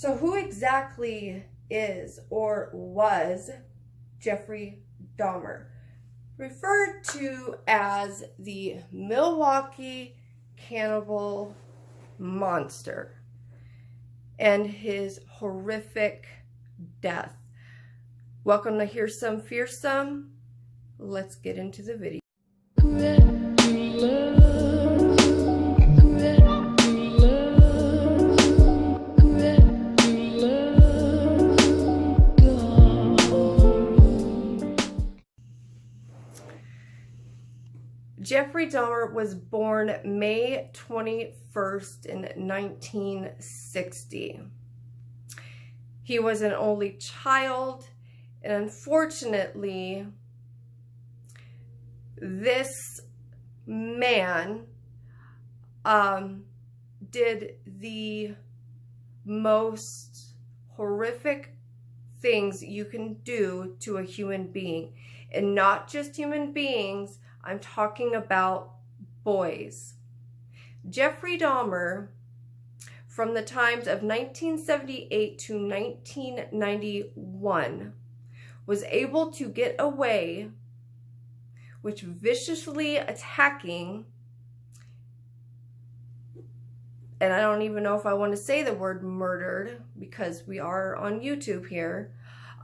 So who exactly is or was Jeffrey Dahmer? Referred to as the Milwaukee cannibal monster and his horrific death. Welcome to Hear Some Fearsome. Let's get into the video. Jeffrey Dahmer was born May 21st in 1960. He was an only child, and unfortunately, this man did the most horrific things you can do to a human being. And not just human beings, I'm talking about boys. Jeffrey Dahmer, from the times of 1978 to 1991, was able to get away with viciously attacking, and I don't even know if I want to say the word murdered because we are on YouTube here,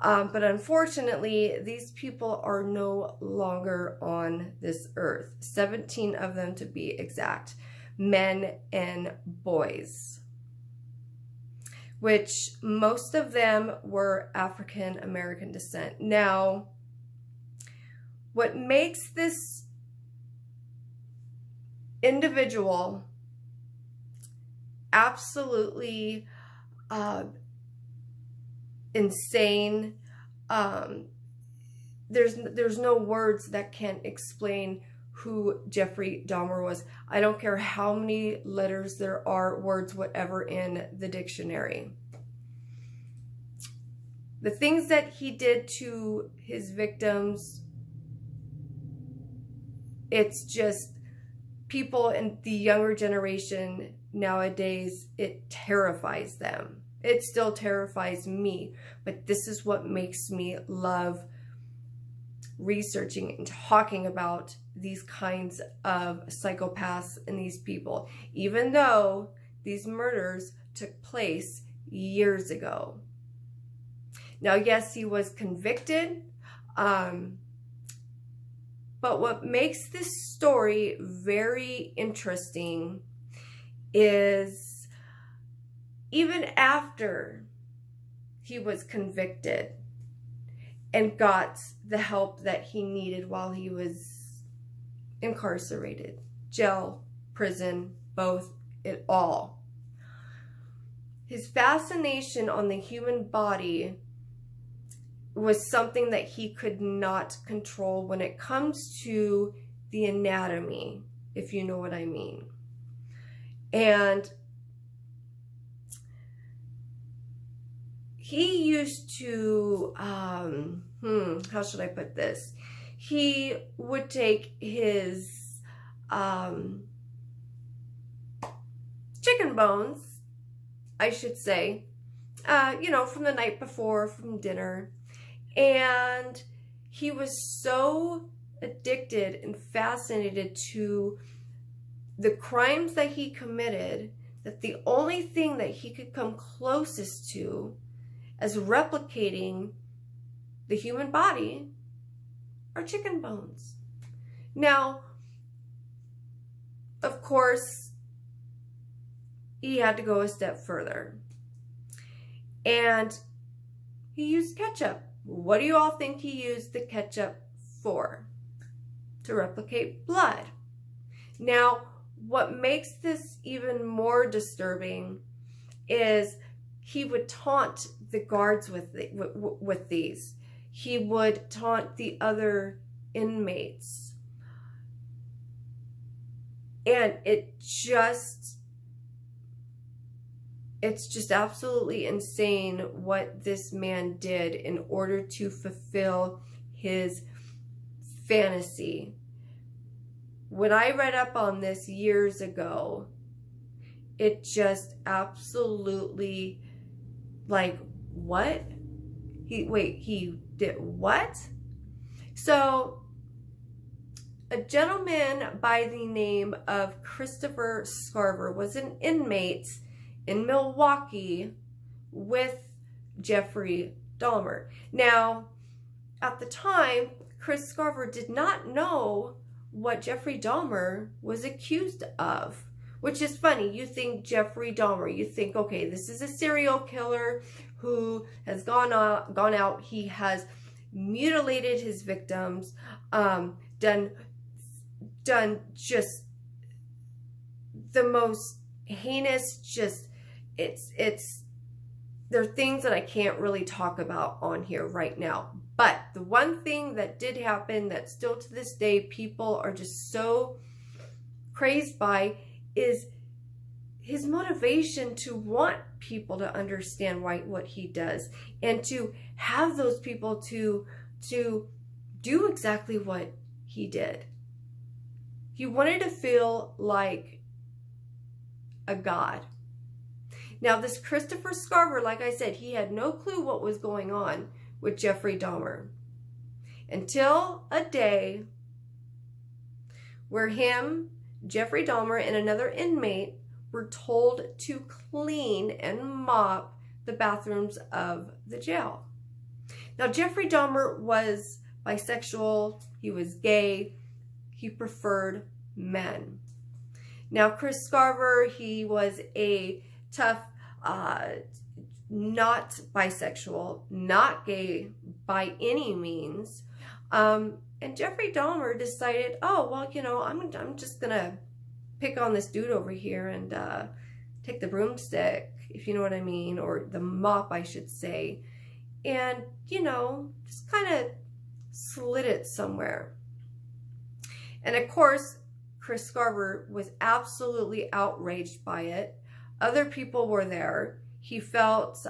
but unfortunately these people are no longer on this earth. 17 of them to be exact, men and boys, which most of them were African American descent. Now, what makes this individual absolutely insane, there's no words that can explain who Jeffrey Dahmer was. I don't care how many letters there are, words, whatever in the dictionary. The things that he did to his victims, it's just people in the younger generation nowadays, it terrifies them. It still terrifies me, but this is what makes me love researching and talking about these kinds of psychopaths and these people, even though these murders took place years ago. Now, yes, he was convicted, but what makes this story very interesting is even after he was convicted and got the help that he needed while he was incarcerated, jail, prison, both, it all. His fascination on the human body was something that he could not control when it comes to the anatomy, if you know what I mean. And he used to, how should I put this? He would take his chicken bones, I should say, you know, from the night before, from dinner. And he was so addicted and fascinated to the crimes that he committed that the only thing that he could come closest to as replicating the human body are chicken bones. Now, of course, he had to go a step further. And he used ketchup. What do you all think he used the ketchup for? To replicate blood. Now, what makes this even more disturbing is he would taunt the guards with these. He would taunt the other inmates. And it's just absolutely insane what this man did in order to fulfill his fantasy. When I read up on this years ago, it just absolutely like, what? He did what? So a gentleman by the name of Christopher Scarver was an inmate in Milwaukee with Jeffrey Dahmer. Now, at the time, Chris Scarver did not know what Jeffrey Dahmer was accused of, which is funny. You think Jeffrey Dahmer, you think, okay, this is a serial killer who has gone out. He has mutilated his victims, done just the most heinous, just, there are things that I can't really talk about on here right now. But the one thing that did happen that still to this day people are just so crazed by is his motivation to want people to understand what he does, and to have those people to do exactly what he did. He wanted to feel like a god. Now, this Christopher Scarver, like I said, he had no clue what was going on with Jeffrey Dahmer until a day where him, Jeffrey Dahmer, and another inmate were told to clean and mop the bathrooms of the jail. Now, Jeffrey Dahmer was bisexual, he was gay, he preferred men. Now, Chris Scarver, he was a tough, not bisexual, not gay by any means. And Jeffrey Dahmer decided, oh, well, you know, I'm just gonna pick on this dude over here and take the broomstick, if you know what I mean, or the mop, I should say, and, you know, just kind of slid it somewhere. And of course, Chris Scarver was absolutely outraged by it. Other people were there. He felt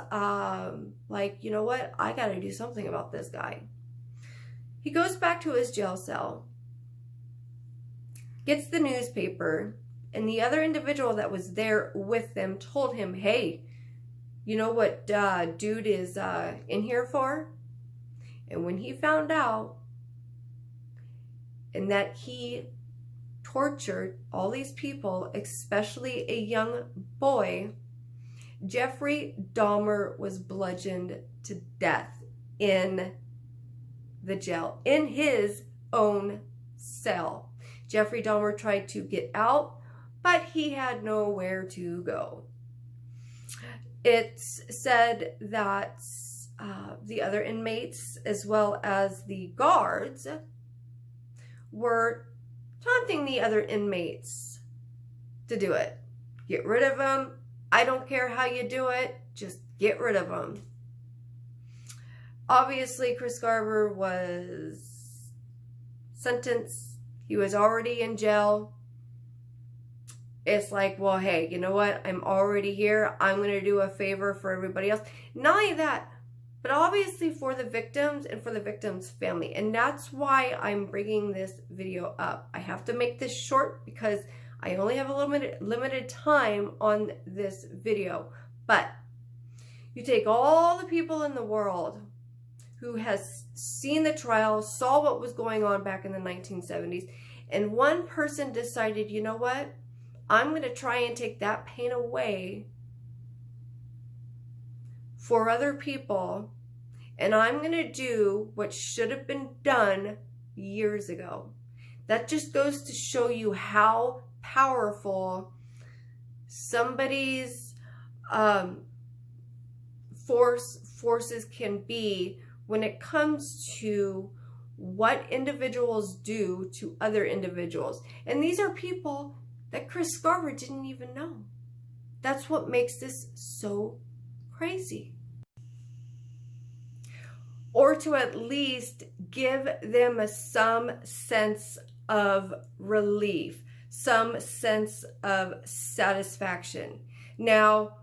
like, you know what, I got to do something about this guy. He goes back to his jail cell, gets the newspaper, and the other individual that was there with them told him, hey, you know what dude is in here for? And when he found out, and that he tortured all these people, especially a young boy, Jeffrey Dahmer was bludgeoned to death in the jail, in his own cell. Jeffrey Dahmer tried to get out, but he had nowhere to go. It's said that the other inmates, as well as the guards, were taunting the other inmates to do it. Get rid of them. I don't care how you do it. Just get rid of them. Obviously, Chris Scarver was sentenced. He was already in jail. It's like, well, hey, you know what? I'm already here. I'm going to do a favor for everybody else. Not only that, but obviously for the victims and for the victims' family. And that's why I'm bringing this video up. I have to make this short because I only have a limited time on this video. But you take all the people in the world who has seen the trial, saw what was going on back in the 1970s, and one person decided, you know what? I'm going to try and take that pain away for other people, and I'm going to do what should have been done years ago. That just goes to show you how powerful somebody's forces can be when it comes to what individuals do to other individuals. And these are people that Chris Scarver didn't even know. That's what makes this so crazy. Or to at least give them some sense of relief, some sense of satisfaction. Now,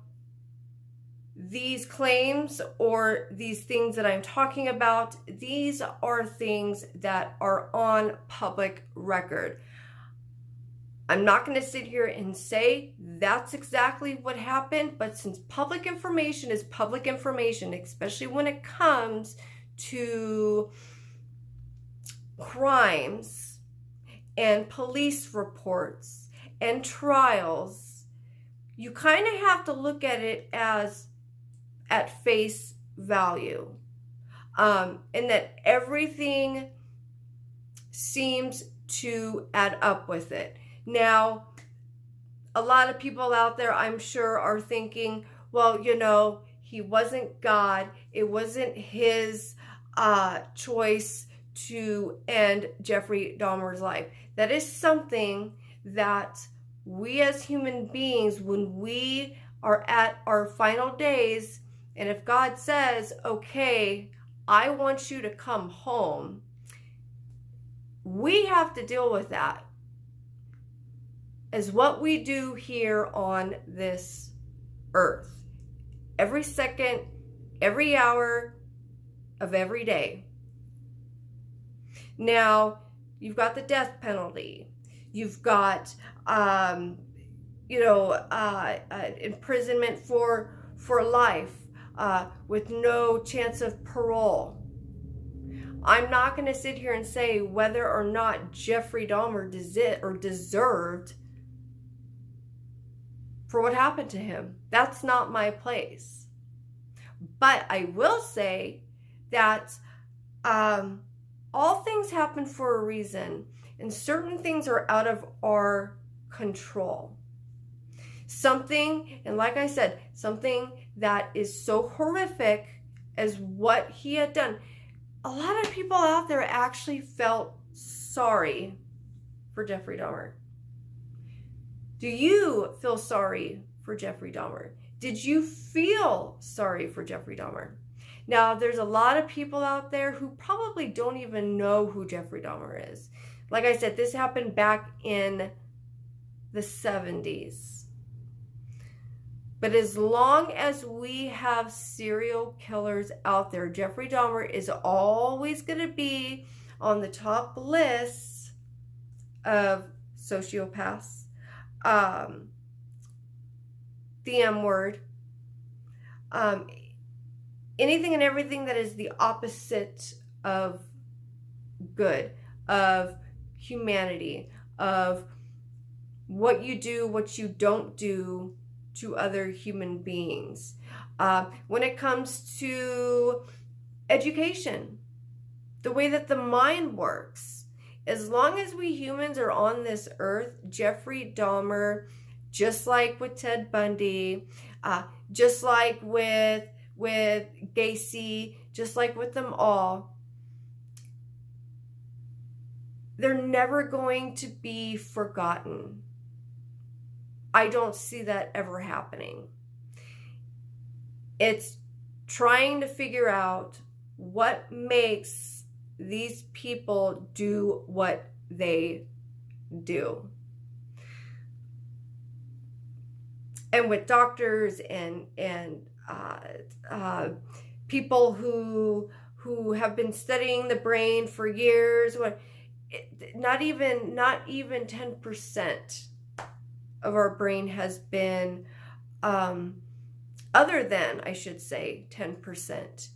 these claims or these things that I'm talking about, these are things that are on public record. I'm not going to sit here and say that's exactly what happened, but since public information is public information, especially when it comes to crimes and police reports and trials, you kind of have to look at it as at face value, and that everything seems to add up with it. Now, a lot of people out there, I'm sure, are thinking, well, you know, he wasn't God. It wasn't his choice to end Jeffrey Dahmer's life. That is something that we as human beings, when we are at our final days, and if God says, okay, I want you to come home, we have to deal with that as what we do here on this earth. Every second, every hour of every day. Now, you've got the death penalty. You've got, imprisonment for life with no chance of parole. I'm not going to sit here and say whether or not Jeffrey Dahmer deserved for what happened to him. That's not my place. But I will say that all things happen for a reason, and certain things are out of our control. Something, and like I said, something that is so horrific as what he had done. A lot of people out there actually felt sorry for Jeffrey Dahmer. Do you feel sorry for Jeffrey Dahmer? Did you feel sorry for Jeffrey Dahmer? Now, there's a lot of people out there who probably don't even know who Jeffrey Dahmer is. Like I said, this happened back in the 70s. But as long as we have serial killers out there, Jeffrey Dahmer is always going to be on the top list of sociopaths, the M word, anything and everything that is the opposite of good, of humanity, of what you do, what you don't do to other human beings. When it comes to education, the way that the mind works, as long as we humans are on this earth, Jeffrey Dahmer, just like with Ted Bundy, just like with Gacy, just like with them all, they're never going to be forgotten. I don't see that ever happening. It's trying to figure out what makes these people do what they do. And with doctors and people who have been studying the brain for years, not even 10% of our brain has been, other than, I should say, 10%.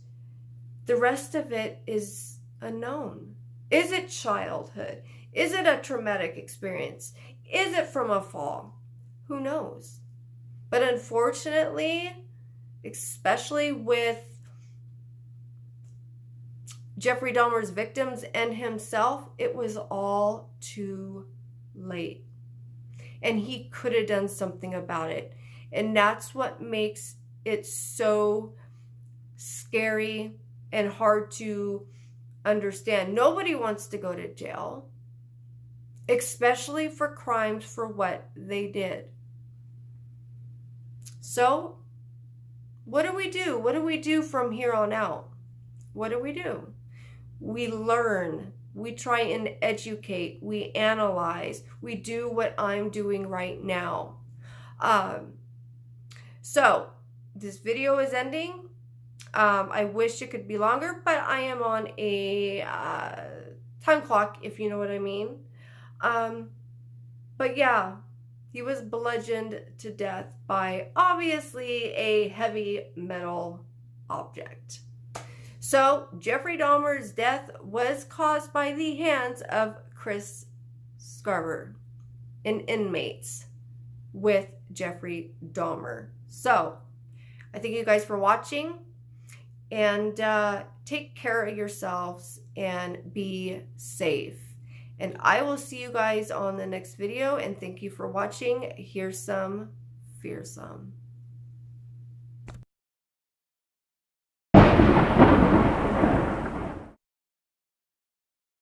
The rest of it is unknown. Is it childhood? Is it a traumatic experience? Is it from a fall? Who knows? But unfortunately, especially with Jeffrey Dahmer's victims and himself, it was all too late. And he could have done something about it. And that's what makes it so scary and hard to understand. Nobody wants to go to jail, especially for crimes for what they did. So, what do we do? What do we do from here on out? What do? We learn. We try and educate. We analyze. We do what I'm doing right now. So, this video is ending. I wish it could be longer, but I am on a time clock, if you know what I mean. But yeah, he was bludgeoned to death by obviously a heavy metal object. So Jeffrey Dahmer's death was caused by the hands of Chris Scarver, an inmate with Jeffrey Dahmer. So I thank you guys for watching, and take care of yourselves and be safe. And I will see you guys on the next video, and thank you for watching. Here's some fearsome.